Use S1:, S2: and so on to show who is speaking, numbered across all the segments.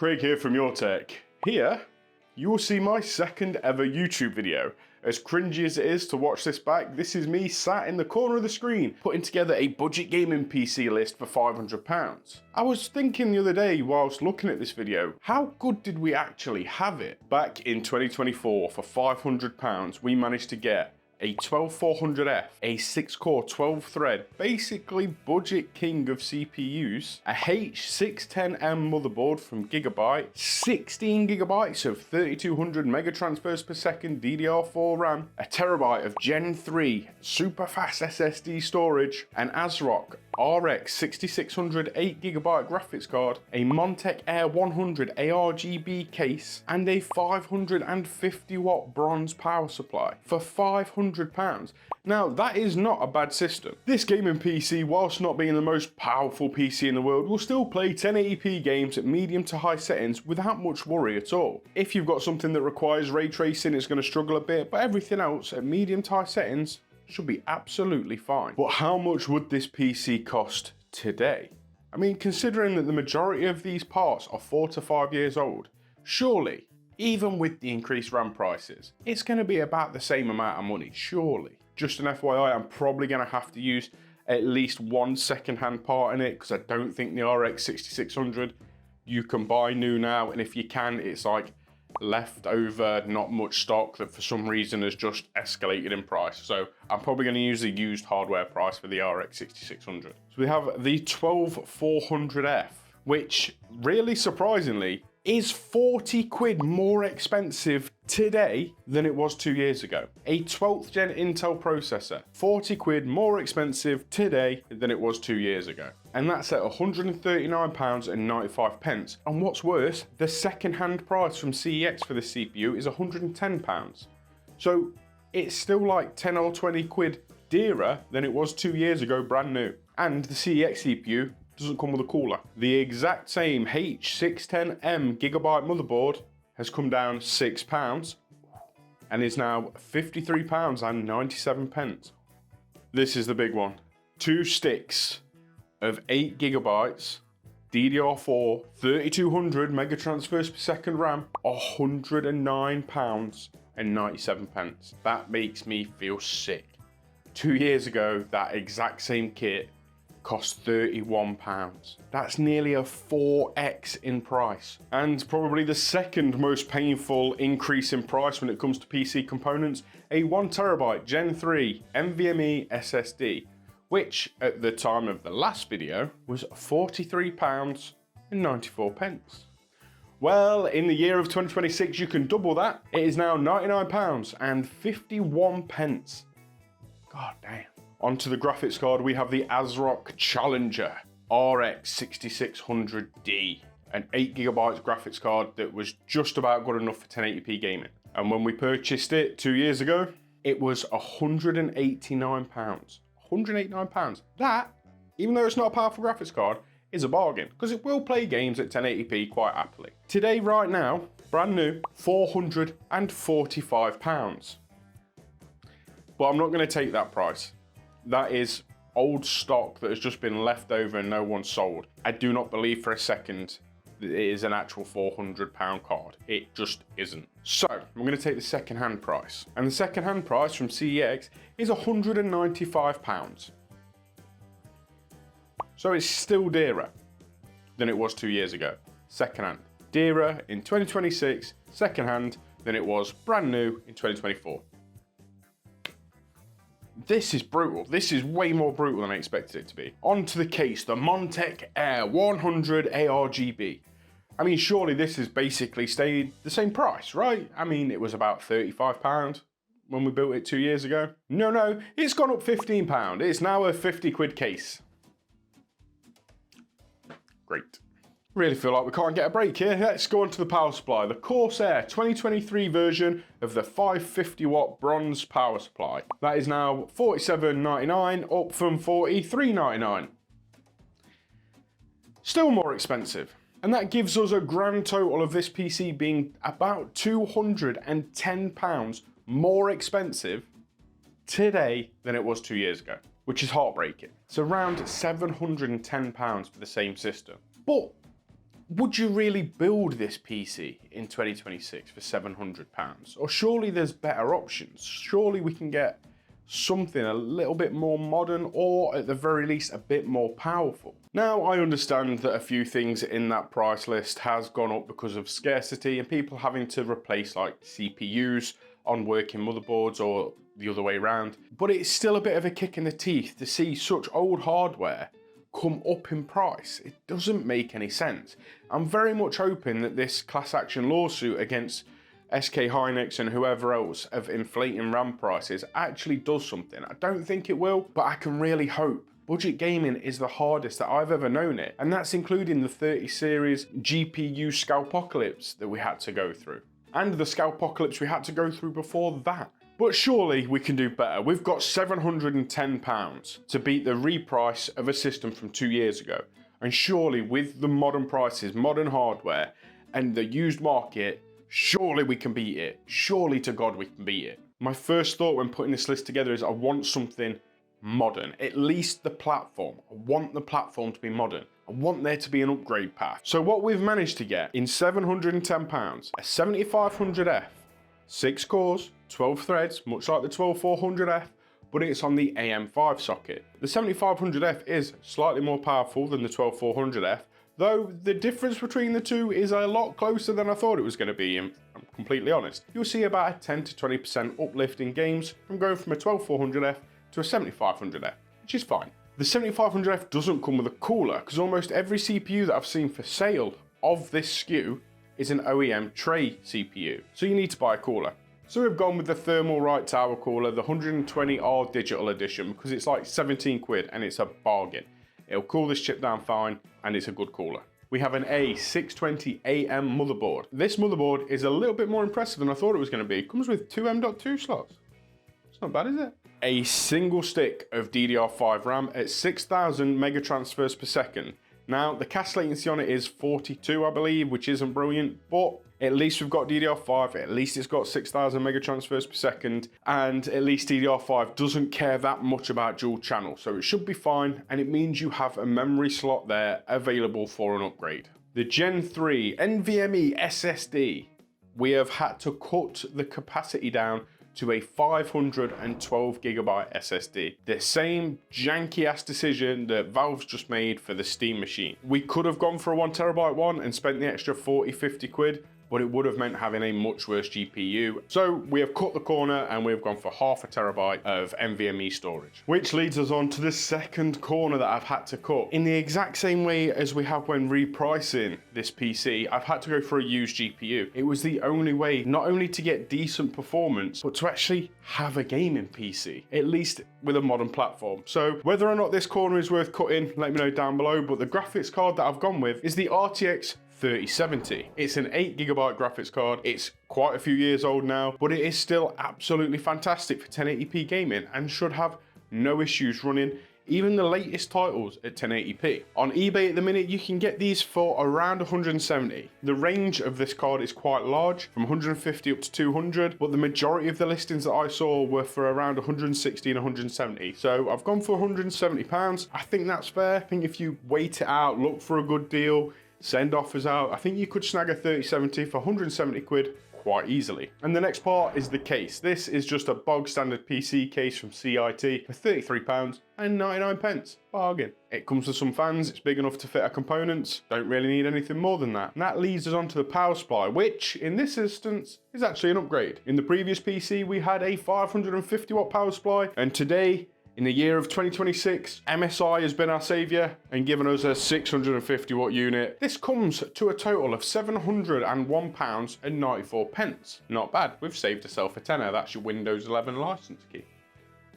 S1: Craig here from Your Tech. Here, you will see my second ever YouTube video. As cringy as it is to watch this back, this is me sat in the corner of the screen, putting together a budget gaming PC list for £500. I was thinking the other day whilst looking at this video, how good did we actually have it? Back in 2024, for £500, we managed to get a 12400F, a 6-core 12-thread, basically budget king of CPUs, a H610M motherboard from Gigabyte, 16GB of 3200 mega transfers per second DDR4 RAM, a terabyte of Gen 3 super fast SSD storage, an ASRock RX 6600 8GB graphics card, a Montech Air 100 ARGB case, and a 550 watt bronze power supply for £500. Now that is not a bad system. This gaming PC, whilst not being the most powerful PC in the world, will still play 1080p games at medium to high settings without much worry at all. If you've got something that requires ray tracing, it's going to struggle a bit, but everything else at medium to high settings should be absolutely fine. But how much would this PC cost today? I mean, considering that the majority of these parts are 4 to 5 years old, surely, even with the increased RAM prices, it's going to be about the same amount of money, surely. Just an FYI, I'm probably going to have to use at least one second-hand part in it, because I don't think the RX 6600 you can buy new now, and if you can, it's like leftover, not much stock that for some reason has just escalated in price. So I'm probably going to use the used hardware price for the RX 6600. So we have the 12400F, which really surprisingly is 40 quid more expensive today than it was 2 years ago. A 12th gen Intel processor, 40 quid more expensive today than it was 2 years ago. And that's at £139.95. And what's worse, the second-hand price from CEX for the CPU is £110. So it's still like 10 or 20 quid dearer than it was 2 years ago, brand new. And the CEX CPU doesn't come with a cooler. The exact same H610M Gigabyte motherboard has come down £6 and is now £53.97. This is the big one. 2 sticks of 8GB DDR4 3200 mega transfers per second RAM, £109.97. That makes me feel sick. 2 years ago, that exact same kit cost £31. That's nearly a 4x in price. And probably the second most painful increase in price when it comes to PC components, a 1TB Gen 3 NVMe SSD, which at the time of the last video was £43.94. Well, in the year of 2026, you can double that. It is now £99.51. God damn. Onto the graphics card, we have the ASRock Challenger RX 6600D, an 8GB graphics card that was just about good enough for 1080p gaming. And when we purchased it 2 years ago, it was £189. £189. That, even though it's not a powerful graphics card, is a bargain, because it will play games at 1080p quite happily. Today, right now, brand new, £445. But I'm not going to take that price. That is old stock that has just been left over and no one sold. I do not believe for a second that it is an actual £400 card. It just isn't. So I'm going to take the second-hand price. And the second-hand price from CEX is £195. So it's still dearer than it was 2 years ago. Second-hand. Dearer in 2026, second-hand, than it was brand new in 2024. This is brutal. This is way more brutal than I expected it to be. Onto the case, the Montech Air 100 ARGB. I mean, surely this has basically stayed the same price, right? I mean, it was about £35 when we built it 2 years ago. No, it's gone up £15. It's now a 50 quid case. Great. Really feel like we can't get a break here. Let's go on to the power supply. The Corsair 2023 version of the 550 watt bronze power supply. That is now $47.99, up from $43.99. Still more expensive. And that gives us a grand total of this PC being about £210 more expensive today than it was 2 years ago, which is heartbreaking. It's around £710 for the same system. But would you really build this PC in 2026 for £700? Or surely there's better options. Surely we can get something a little bit more modern, or at the very least a bit more powerful. Now, I understand that a few things in that price list has gone up because of scarcity and people having to replace like CPUs on working motherboards or the other way around, but it's still a bit of a kick in the teeth to see such old hardware come up in price. It doesn't make any sense. I'm very much hoping that this class action lawsuit against SK Hynix and whoever else of inflating RAM prices actually does something. I don't think it will, but I can really hope. Budget gaming is the hardest that I've ever known it, and that's including the 30 series GPU scalpocalypse that we had to go through, and the scalpocalypse we had to go through before that. But surely we can do better. We've got £710 to beat the reprice of a system from 2 years ago, and surely with the modern prices, modern hardware, and the used market, surely we can beat it. Surely to God we can beat it. My first thought when putting this list together is I want something modern, at least the platform. I want the platform to be modern. I want there to be an upgrade path. So what we've managed to get in £710, a 7500F, 6 cores, 12 threads, much like the 12400F, but it's on the AM5 socket. The 7500F is slightly more powerful than the 12400F, though the difference between the two is a lot closer than I thought it was going to be, and I'm completely honest. You'll see about a 10 to 20% uplift in games from going from a 12400F to a 7500F, which is fine. The 7500F doesn't come with a cooler, because almost every CPU that I've seen for sale of this SKU is an OEM tray CPU, so you need to buy a cooler. So we've gone with the Thermalright Tower cooler, the 120R digital edition, because it's like 17 quid and it's a bargain. It'll cool this chip down fine, and it's a good cooler. We have an A620AM motherboard. This motherboard is a little bit more impressive than I thought it was going to be. It comes with two M.2 slots. It's not bad, is it? A single stick of DDR5 RAM at 6,000 megatransfers per second. Now, the cache latency on it is 42, I believe, which isn't brilliant, but at least we've got DDR5, at least it's got 6,000 megatransfers per second, and at least DDR5 doesn't care that much about dual channel, so it should be fine, and it means you have a memory slot there available for an upgrade. The Gen 3 NVMe SSD, we have had to cut the capacity down to a 512 gigabyte SSD. The same janky ass decision that Valve's just made for the Steam machine. We could have gone for a 1 terabyte one and spent the extra 40-50 quid, but it would have meant having a much worse GPU. So we have cut the corner and we've gone for half a terabyte of NVMe storage. Which leads us on to the second corner that I've had to cut. In the exact same way as we have when repricing this PC, I've had to go for a used GPU. It was the only way, not only to get decent performance, but to actually have a gaming PC, at least with a modern platform. So whether or not this corner is worth cutting, let me know down below, but the graphics card that I've gone with is the RTX 3070. It's an 8 gigabyte graphics card. It's quite a few years old now, but it is still absolutely fantastic for 1080p gaming and should have no issues running even the latest titles at 1080p. On eBay at the minute, you can get these for around 170. The range of this card is quite large, from 150 up to 200, but the majority of the listings that I saw were for around 160 and 170. So I've gone for £170. I think that's fair. I think if you wait it out, look for a good deal, send offers out, I think you could snag a 3070 for 170 quid quite easily. And the next part is the case. This is just a bog standard PC case from CIT for £33.99. Bargain. It comes with some fans, it's big enough to fit our components, don't really need anything more than that. And that leads us on to the power supply, which in this instance is actually an upgrade. In the previous PC we had a 550 watt power supply, and today, in the year of 2026, MSI has been our saviour and given us a 650 watt unit. This comes to a total of £701.94. Not bad, we've saved ourselves a tenner. That's your Windows 11 license key.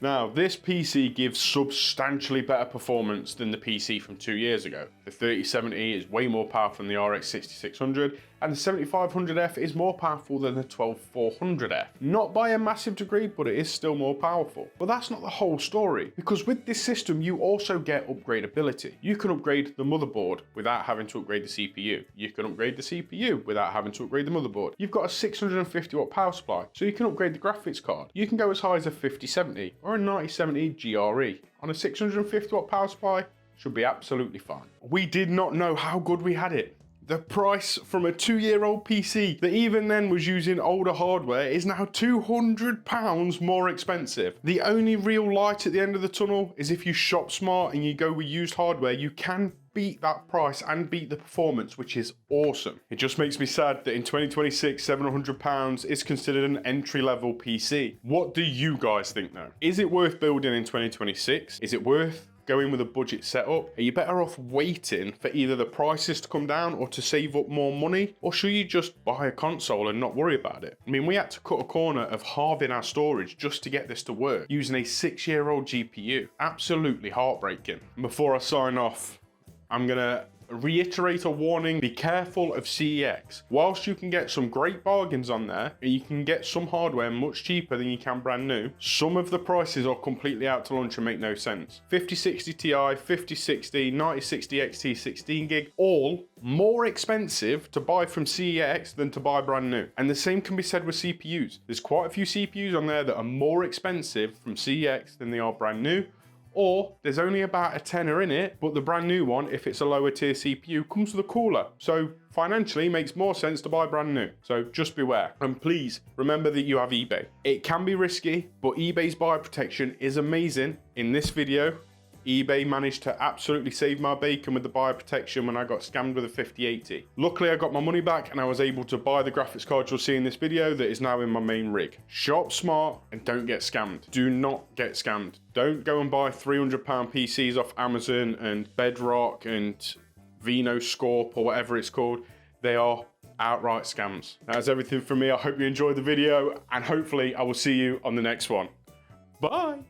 S1: Now, this PC gives substantially better performance than the PC from 2 years ago. The 3070 is way more powerful than the RX 6600, and the 7500F is more powerful than the 12400F. Not by a massive degree, but it is still more powerful. But that's not the whole story, because with this system you also get upgradability. You can upgrade the motherboard without having to upgrade the CPU. You can upgrade the CPU without having to upgrade the motherboard. You've got a 650 watt power supply, so you can upgrade the graphics card. You can go as high as a 5070 or a 9070 GRE. On a 650 watt power supply, should be absolutely fine. We did not know how good we had it. The price from a 2-year-old PC that even then was using older hardware is now £200 more expensive. The only real light at the end of the tunnel is if you shop smart and you go with used hardware, you can beat that price and beat the performance, which is awesome. It just makes me sad that in 2026, £700 is considered an entry-level PC. What do you guys think though? Is it worth building in 2026? Is it worth going with a budget setup? Are you better off waiting for either the prices to come down or to save up more money? Or should you just buy a console and not worry about it? I mean, we had to cut a corner of halving our storage just to get this to work using a 6-year-old GPU. Absolutely heartbreaking. Before I sign off, I'm gonna reiterate a warning: be careful of CEX. Whilst you can get some great bargains on there and you can get some hardware much cheaper than you can brand new, some of the prices are completely out to lunch and make no sense. 5060 Ti, 5060, 9060 XT 16 gig, all more expensive to buy from CEX than to buy brand new. And the same can be said with CPUs. There's quite a few CPUs on there that are more expensive from CEX than they are brand new. Or there's only about a tenner in it, but the brand new one, if it's a lower tier CPU, comes with a cooler. So financially, it makes more sense to buy brand new. So just beware. And please remember that you have eBay. It can be risky, but eBay's buyer protection is amazing. In this video, eBay managed to absolutely save my bacon with the buyer protection when I got scammed with a 5080. Luckily, I got my money back and I was able to buy the graphics card you'll see in this video that is now in my main rig. Shop smart and don't get scammed. Do not get scammed. Don't go and buy £300 PCs off Amazon and Bedrock and VinoScorp or whatever it's called. They are outright scams. That's everything from me. I hope you enjoyed the video and hopefully I will see you on the next one. Bye.